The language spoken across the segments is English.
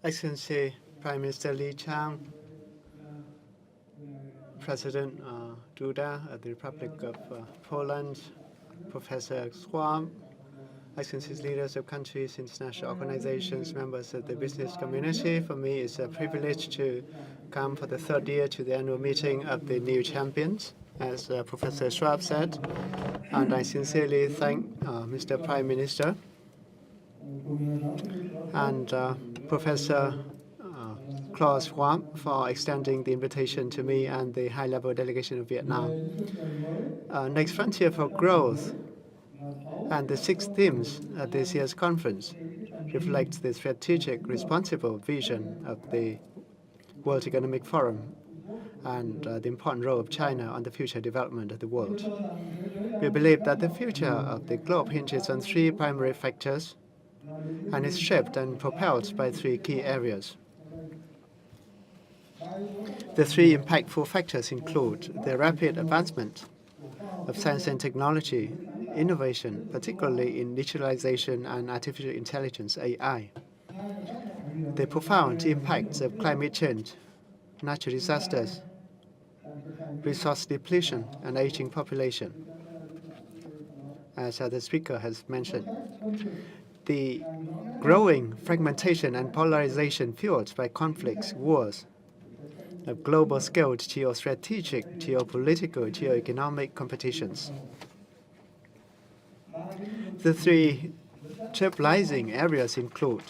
Excellency Prime Minister Li Qiang, President Duda of the Republic of Poland, Professor Schwab, Excellencies leaders of countries, international organizations, members of the business community. For me, it's a privilege to come for the third year to the annual meeting of the new champions, as Professor Schwab said. And I sincerely thank Mr. Prime Minister and Professor Klaus Schwab for extending the invitation to me and the high-level delegation of Vietnam. Next Frontier for Growth and the 6 themes at this year's conference reflect the strategic, responsible vision of the World Economic Forum and the important role of China on the future development of the world. We believe that the future of the globe hinges on 3 primary factors and is shaped and propelled by 3 key areas. The 3 impactful factors include the rapid advancement of science and technology, innovation, particularly in digitalization and artificial intelligence, AI, the profound impacts of climate change, natural disasters, resource depletion, and aging population, as the speaker has mentioned. The growing fragmentation and polarization fueled by conflicts, wars, of global-scale geostrategic, geopolitical, geoeconomic competitions. The 3 stabilizing areas include: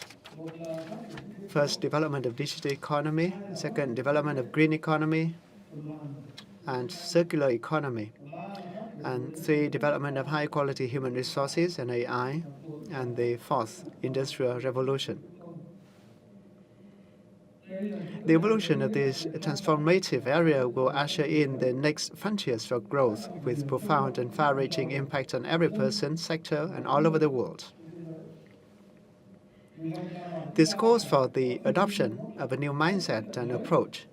first, development of digital economy; second, development of green economy and circular economy; and 3, development of high-quality human resources and AI; and the 4th, industrial revolution. The evolution of this transformative area will usher in the next frontiers for growth with profound and far-reaching impact on every person, sector, and all over the world. This calls for the adoption of a new mindset and approach,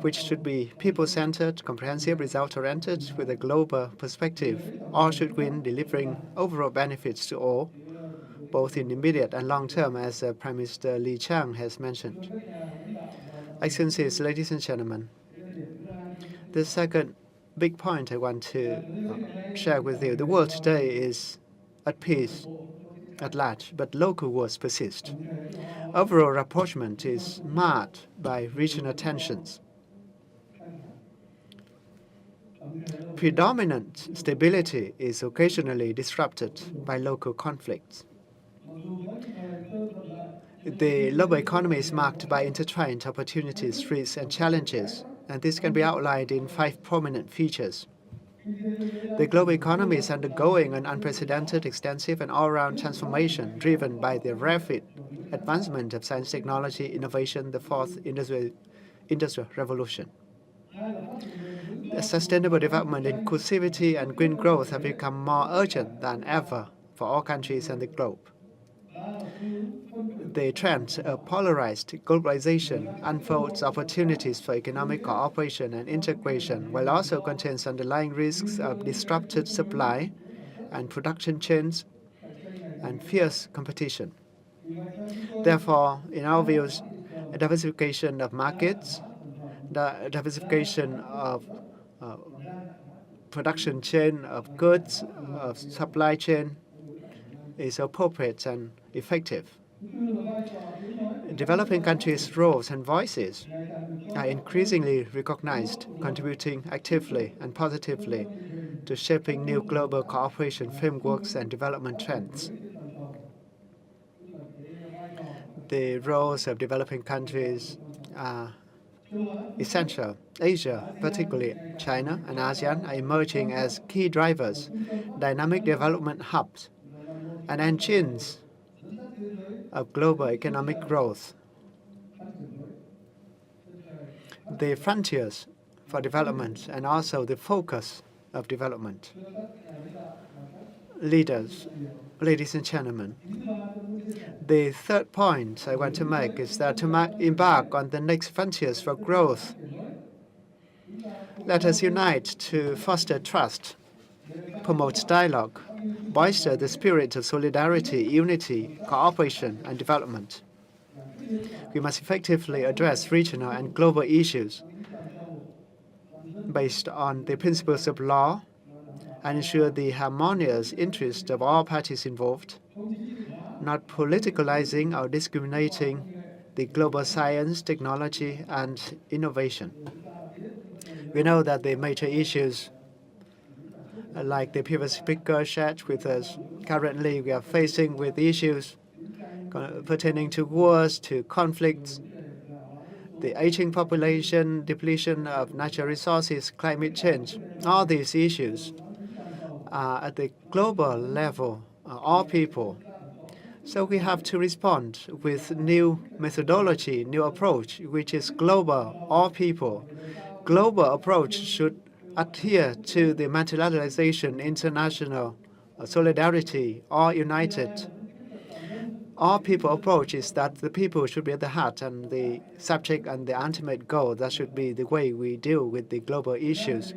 which should be people-centered, comprehensive, result-oriented, with a global perspective. All should win, delivering overall benefits to all, both in immediate and long term, as Prime Minister Li Qiang has mentioned. Excellencies, ladies and gentlemen, the second big point I want to share with you: the world today is at peace at large, but local wars persist. Overall rapprochement is marred by regional tensions. Predominant stability is occasionally disrupted by local conflicts. The global economy is marked by intertwined opportunities, risks, and challenges, and this can be outlined in 5 prominent features. The global economy is undergoing an unprecedented, extensive, and all-round transformation driven by the rapid advancement of science, technology, innovation, the 4th industrial revolution. The sustainable development, inclusivity, and green growth have become more urgent than ever for all countries and the globe. The trend of polarized globalization unfolds opportunities for economic cooperation and integration, while also contains underlying risks of disrupted supply and production chains and fierce competition. Therefore, in our views, a diversification of markets, the diversification of production chain of goods, of supply chain, is appropriate and effective. Developing countries' roles and voices are increasingly recognized, contributing actively and positively to shaping new global cooperation frameworks and development trends. The roles of developing countries are essential. Asia, particularly China and ASEAN, are emerging as key drivers, dynamic development hubs, and engines of global economic growth. The frontiers for development and also the focus of development. Leaders, ladies and gentlemen, the third point I want to make is that to embark on the next frontiers for growth, let us unite to foster trust, promote dialogue, bolster the spirit of solidarity, unity, cooperation, and development. We must effectively address regional and global issues based on the principles of law and ensure the harmonious interest of all parties involved, not politicalizing or discriminating the global science, technology, and innovation. We know that the major issues, like the previous speaker shared with us, currently we are facing with issues pertaining to wars, to conflicts, the aging population, depletion of natural resources, climate change. All these issues are at the global level, all people. So we have to respond with new methodology, new approach, which is global, all people. Global approach should adhere to the multilateralization, international solidarity, all united. All people approach is that the people should be at the heart and the subject and the ultimate goal. That should be the way we deal with the global issues.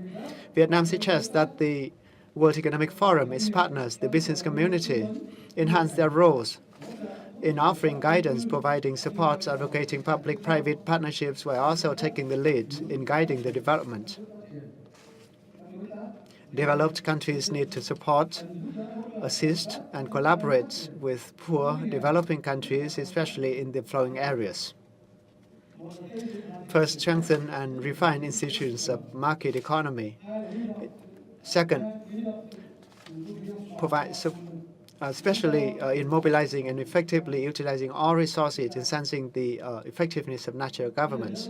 Vietnam suggests that the World Economic Forum, its partners, the business community, enhance their roles in offering guidance, providing support, advocating public-private partnerships, while also taking the lead in guiding the development. Developed countries need to support, assist, and collaborate with poor developing countries, especially in the following areas. First, strengthen and refine institutions of market economy. Second, provide especially in mobilizing and effectively utilizing all resources, enhancing the effectiveness of national governments.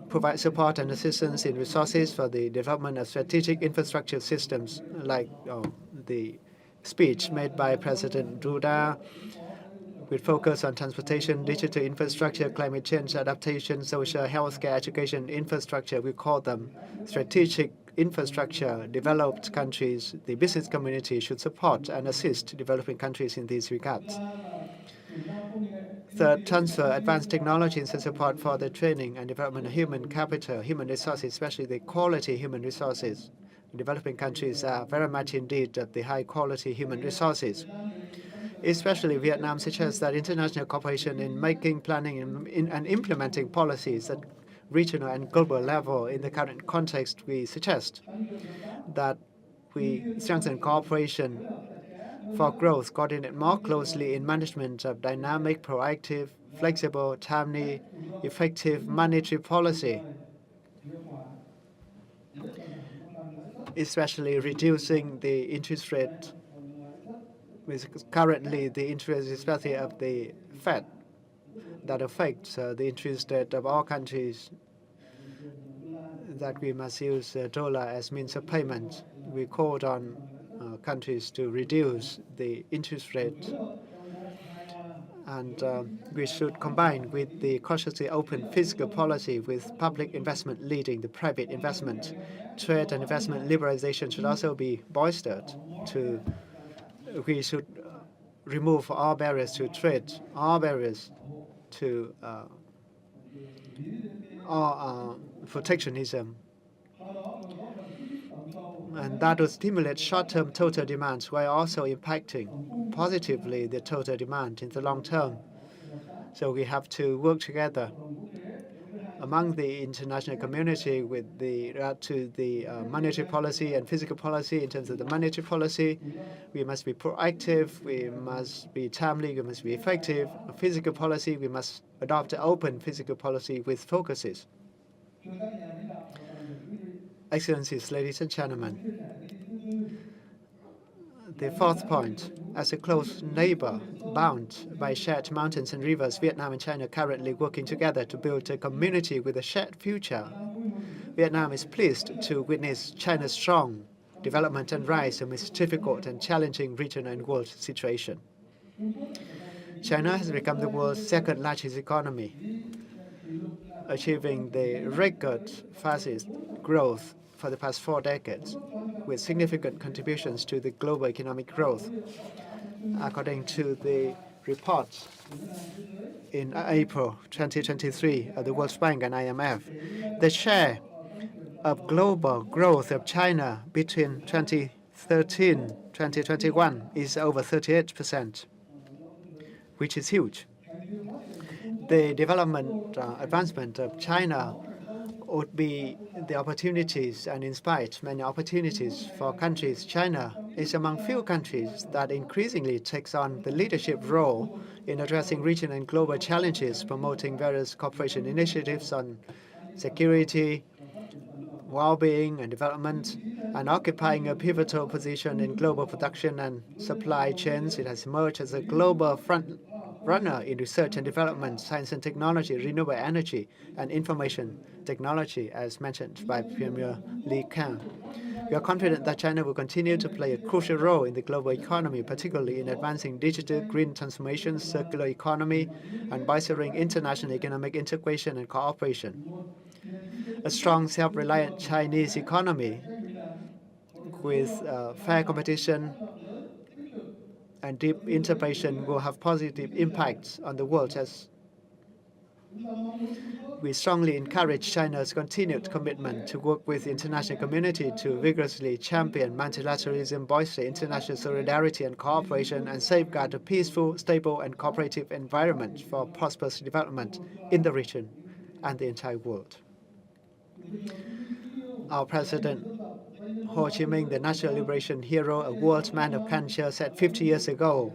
Provide support and assistance in resources for the development of strategic infrastructure systems, like the speech made by President Duda, with focus on transportation, digital infrastructure, climate change adaptation, social, healthcare, education infrastructure. We call them strategic infrastructure. Developed countries, the business community should support and assist developing countries in these regards. Third, transfer advanced technologies and support for the training and development of human capital, human resources, especially the quality human resources. Developing countries are very much indeed at the high-quality human resources. Especially Vietnam suggests that international cooperation in making, planning, and implementing policies at regional and global level. In the current context, we suggest that we strengthen cooperation for growth, coordinate more closely in management of dynamic, proactive, flexible, timely, effective monetary policy, especially reducing the interest rate. Currently, the interest, especially of the Fed, that affects the interest rate of all countries, that we must use dollar as means of payment. We called on countries to reduce the interest rate, and we should combine with the cautiously open fiscal policy with public investment leading the private investment. Trade and investment liberalization should also be bolstered. We should remove all barriers to trade, all barriers to protectionism. And that will stimulate short-term total demand while also impacting positively the total demand in the long term. So we have to work together among the international community with regard to the monetary policy and fiscal policy. In terms of the monetary policy, we must be proactive, we must be timely, we must be effective. Fiscal policy, we must adopt an open fiscal policy with focuses. Excellencies, ladies and gentlemen, the fourth point, as a close neighbor bound by shared mountains and rivers, Vietnam and China currently working together to build a community with a shared future. Vietnam is pleased to witness China's strong development and rise amidst difficult and challenging regional and world situation. China has become the world's second largest economy, achieving the record fastest growth for the past 4 decades, with significant contributions to the global economic growth. According to the report in April 2023 of the World Bank and IMF, the share of global growth of China between 2013 and 2021 is over 38%, which is huge. The development advancement of China would be the opportunities and inspire many opportunities for countries. China is among few countries that increasingly takes on the leadership role in addressing regional and global challenges, promoting various cooperation initiatives on security, well-being, and development, and occupying a pivotal position in global production and supply chains. It has emerged as a global front runner in research and development, science and technology, renewable energy, and information technology, as mentioned by Premier Li Qiang. We are confident that China will continue to play a crucial role in the global economy, particularly in advancing digital green transformation, circular economy, and bolstering international economic integration and cooperation. A strong, self-reliant Chinese economy with fair competition and deep integration will have positive impacts on the world. As we strongly encourage China's continued commitment to work with the international community to vigorously champion multilateralism, bolster international solidarity and cooperation, and safeguard a peaceful, stable, and cooperative environment for prosperous development in the region and the entire world. Our President Ho Chi Minh, the national liberation hero, a world man of culture, said 50 years ago,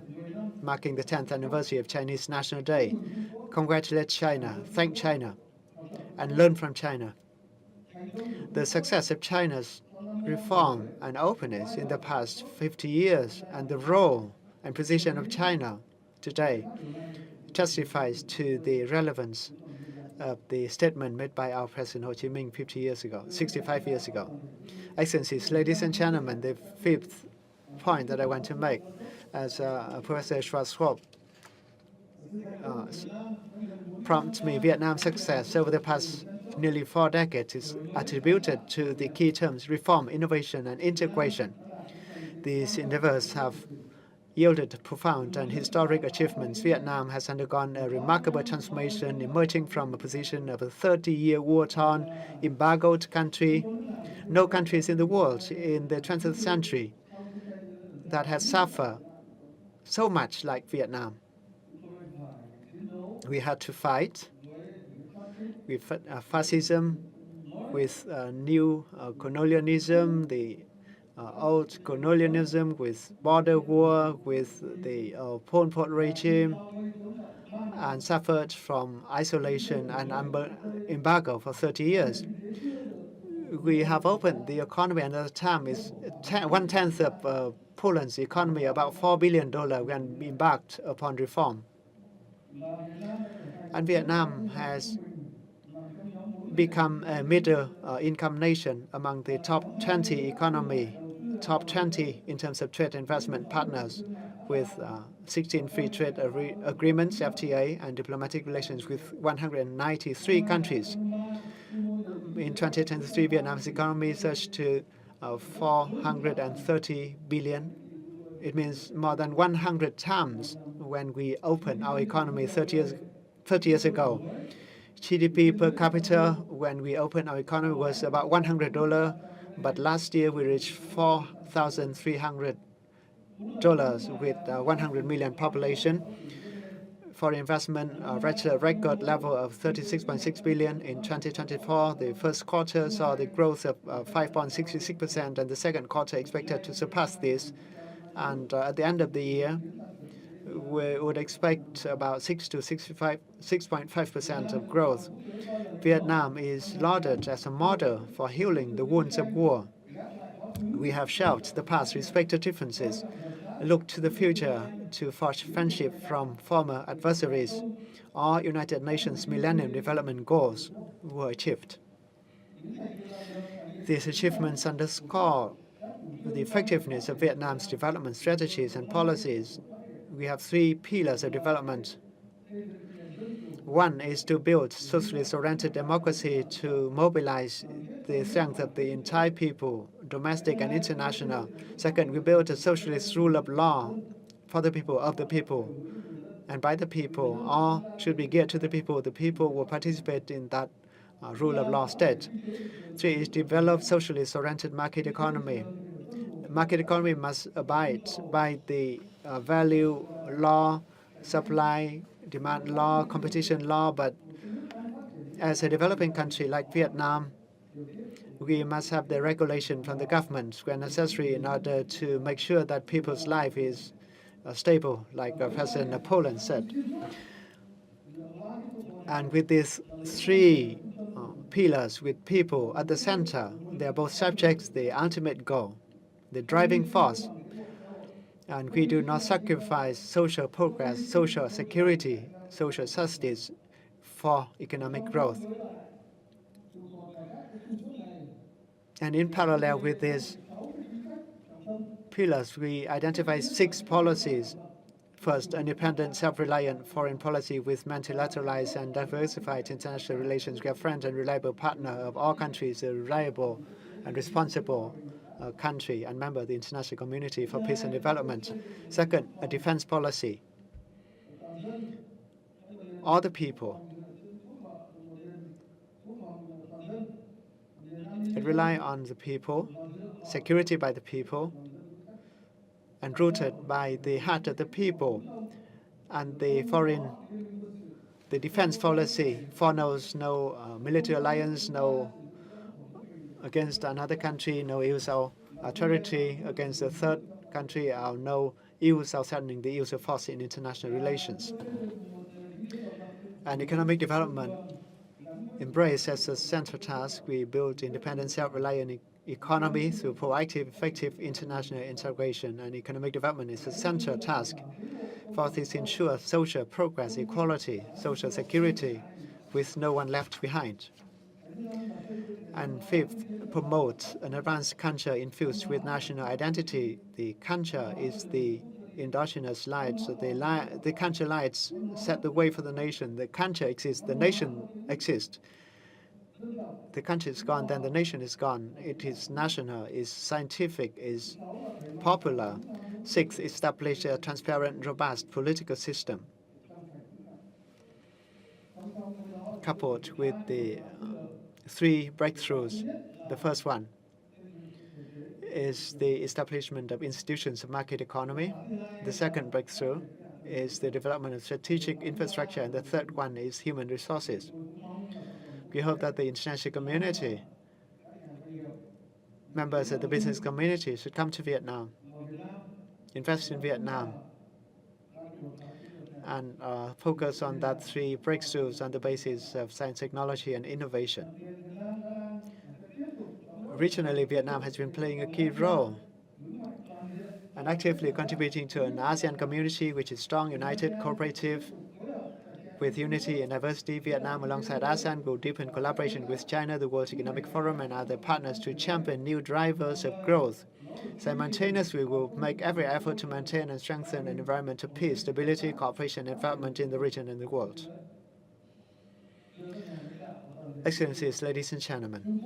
marking the 10th anniversary of Chinese National Day, congratulate China, thank China, and learn from China. The success of China's reform and openness in the past 50 years and the role and position of China today testifies to the relevance of the statement made by our President Ho Chi Minh 65 years ago. Excellencies, ladies and gentlemen, the fifth point that I want to make, as Professor Schwarzkopf prompts me, Vietnam's success over the past nearly 4 decades is attributed to the key terms reform, innovation, and integration. These endeavors have yielded profound and historic achievements. Vietnam has undergone a remarkable transformation, emerging from a position of a 30-year war-torn, embargoed country. No countries in the world in the 20th century that has suffered so much like Vietnam. We had to fight with fascism, with new colonialism, the old colonialism, with border war, with the Pol Pot regime, and suffered from isolation and embargo for 30 years. We have opened the economy, and at the time is 1/10 of Poland's economy, about $4 billion, when we embarked upon reform. And Vietnam has become a middle-income nation among the top 20 economy, top 20 in terms of trade investment partners, with 16 free trade agreements, FTA, and diplomatic relations with 193 countries. In 2023, Vietnam's economy surged to 430 billion. It means more than 100 times when we opened our economy 30 years ago. GDP per capita when we opened our economy was about $100, but last year we reached $4,300 with 100 million population. Foreign investment reached a record level of 36.6 billion in 2024. The first quarter saw the growth of 5.66%, and the second quarter expected to surpass this. And at the end of the year, we would expect about 6.5% of growth. Vietnam is lauded as a model for healing the wounds of war. We have shelved the past, respected differences, look to the future to forge friendship from former adversaries. All United Nations Millennium Development Goals were achieved. These achievements underscore the effectiveness of Vietnam's development strategies and policies. We have 3 pillars of development. One is to build socialist-oriented democracy to mobilize the strength of the entire people, domestic and international. Second, we build a socialist rule of law for the people, of the people, and by the people. All should be geared to the people. The people will participate in that rule of law state. 3 is develop socialist-oriented market economy. Market economy must abide by the value law, supply, demand law, competition law, but as a developing country like Vietnam, we must have the regulation from the government where necessary in order to make sure that people's life is stable, like President Napoleon said. And with these three pillars, with people at the center, they are both subjects, the ultimate goal, the driving force. And we do not sacrifice social progress, social security, social justice for economic growth. And in parallel with these pillars, we identify 6 policies. First, independent, self-reliant foreign policy with multilateralized and diversified international relations. We are a friend and reliable partner of all countries, a reliable and responsible country and member of the international community for peace and development. Second, a defense policy. All the people rely on the people, security by the people, and rooted by the heart of the people. And the defense policy follows no military alliance, no against another country, no use of territory against a third country, or no use of threatening the use of force in international relations. And economic development embraced as a central task. We build independent, self-reliant economy through proactive, effective international integration, and economic development is a central task. Fourth is ensure social progress, equality, social security, with no one left behind. And fifth, promote an advanced culture infused with national identity. The culture is the endogenous light. So the culture lights set the way for the nation. The culture exists, the nation exists. The country is gone, then the nation is gone. It is national, is scientific, is popular. Sixth, establish a transparent, robust political system, coupled with the 3 breakthroughs. The first one is the establishment of institutions of market economy. The second breakthrough is the development of strategic infrastructure, and the third one is human resources. We hope that the international community, members of the business community, should come to Vietnam, invest in Vietnam, and focus on that 3 breakthroughs on the basis of science, technology, and innovation. Regionally, Vietnam has been playing a key role and actively contributing to an ASEAN community which is strong, united, cooperative. With unity and diversity, Vietnam, alongside ASEAN, will deepen collaboration with China, the World Economic Forum, and other partners to champion new drivers of growth. Simultaneously, we will make every effort to maintain and strengthen an environment of peace, stability, cooperation, and development in the region and the world. Excellencies, ladies and gentlemen,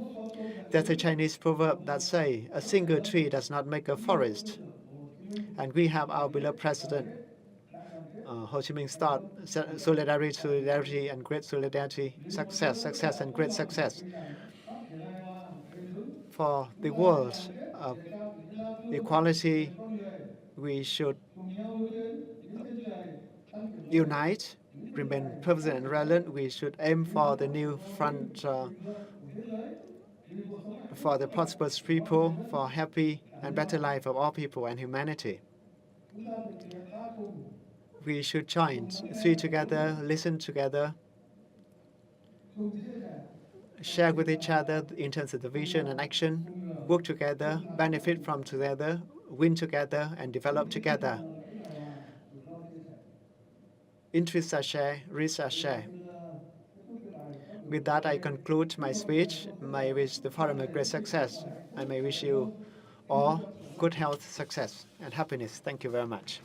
there's a Chinese proverb that says, a single tree does not make a forest. And we have our beloved President Ho Chi Minh thought, solidarity, and great solidarity, success, and great success. For the world of equality, we should unite, remain persistent and relevant. We should aim for the new front, for the prosperous people, for happy and better life of all people and humanity. We should join 3 together, listen together, share with each other in terms of the vision and action, work together, benefit from together, win together, and develop together. Interests are shared, risks are shared. With that, I conclude my speech. May I wish the forum a great success. I may wish you all good health, success, and happiness. Thank you very much.